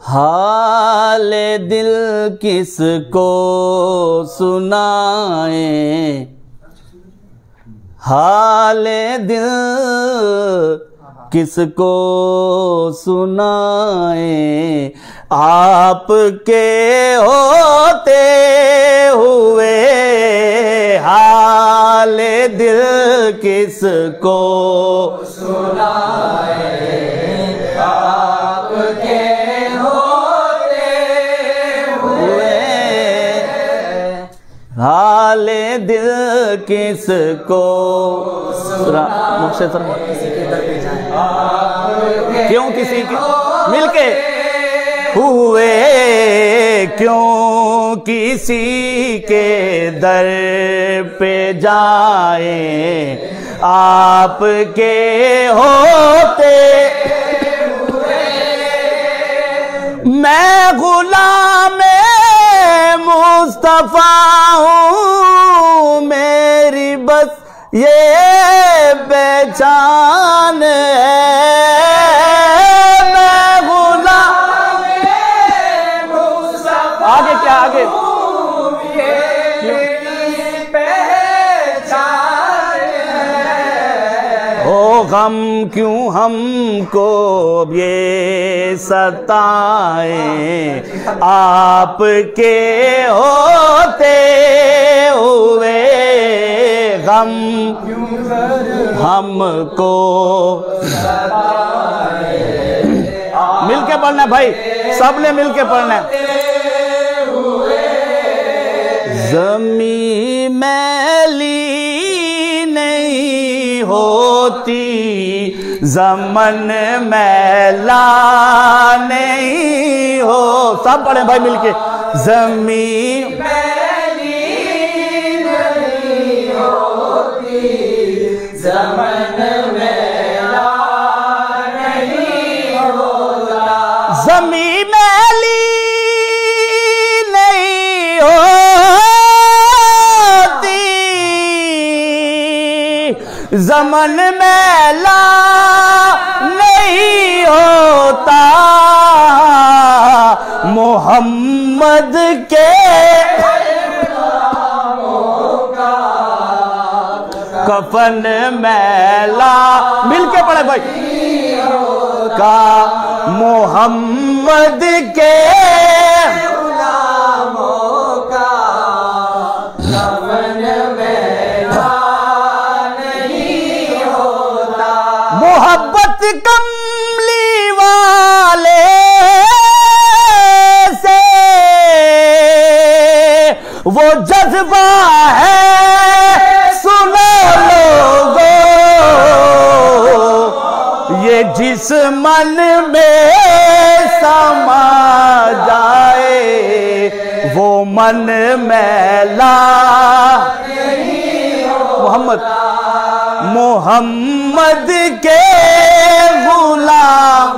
حال دل کس کو سنائیں، حال دل کس کو سنائیں، آپ کے ہوتے ہوئے حال دل کس کو سنائیں، آپ کے ہوتے ہوئے حال دل کس کو کیوں کسی کے مل کے ہوئے، کیوں کسی کے در پہ جائیں، آپ کے ہوتے ہوئے میں غلام مصطفیٰ ہوں، میری بس یہ پہچان ہے، میں غلام مصطفیٰ آگے کیا آگے ہو غم کیوں ہم کو یہ ستائیں، آپ کے ہوتے ہوئے غم ہم کو مل کے پڑھنا ہے بھائی، سب نے مل کے پڑھنا ہے۔ زمین میلی نہیں ہوتی، زمن میلا نہیں ہو، سب پڑھیں بھائی مل کے، زمین میلی نہیں ہوتی، زمن میلا نہیں ہوتا، زمین میلی نہیں ہوتی، زمن میلا نہیں ہوتا، محمد کے کفن میلا مل کے پڑھے بھائی کا، محمد کے محبت کملی والے سے وہ جذبہ ہے، سنو لوگو یہ جس من میں سما جائے وہ من میلا محمد کے غلام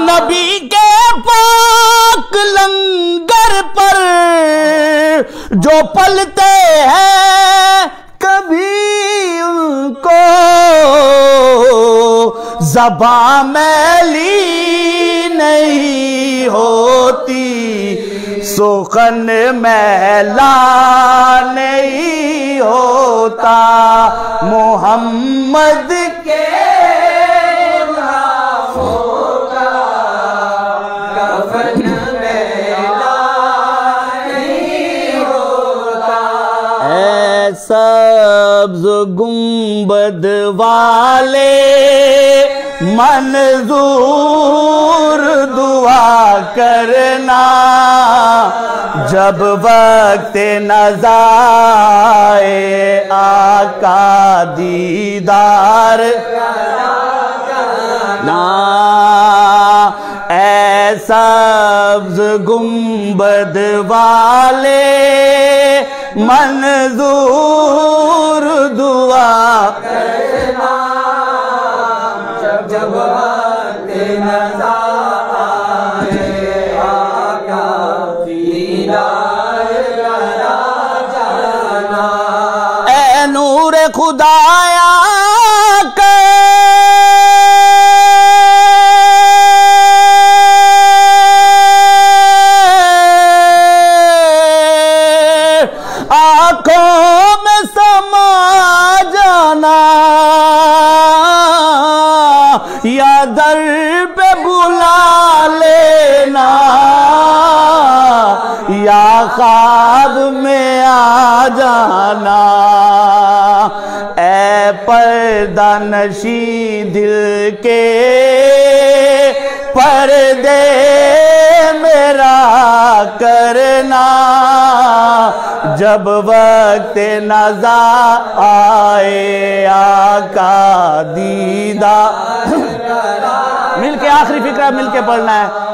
نبی کے پاک لنگر پر جو پلتے ہیں کبھی ان کو زباں میلی نہیں ہوتی، سخن میلا نہیں ہوتا، محمد کے کفن میلا نہیں ہوتا، اے سبز گنبد والے منظور دعا کرنا، جب وقت نظائے آقا دیدار نا، اے سبز گنبد والے منظور دعا کرنا، جب وقت نظائے آقا دیدار کرا جائے، خدایا آنکھوں میں سما جانا یا در پہ بلا لینا یا خواب میں آ جانا اے پردہ نشی دل کے پردے میرا کرنا جب وقت نظر آئے آقا دیدار مل کے آخری فکرہ مل کے پڑھنا ہے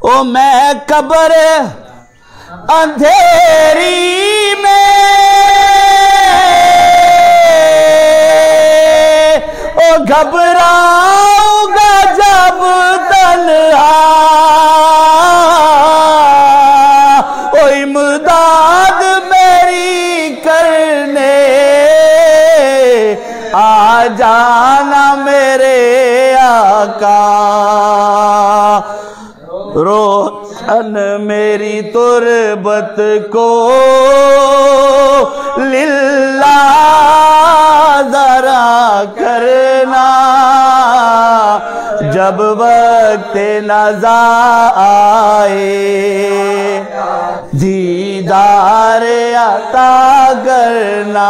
او میں قبر اندھیری میں او گھبراؤں گا جب تنہا او امداد میری کرنے آ جانا میرے آقا روشن میری تربت کو للہ ذرا کرنا جب وقت نظر آئے دیدار عطا کرنا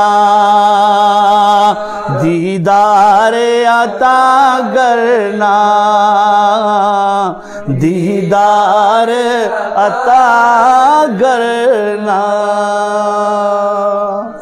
دیدار عطا کرنا دیدار عطا کرنا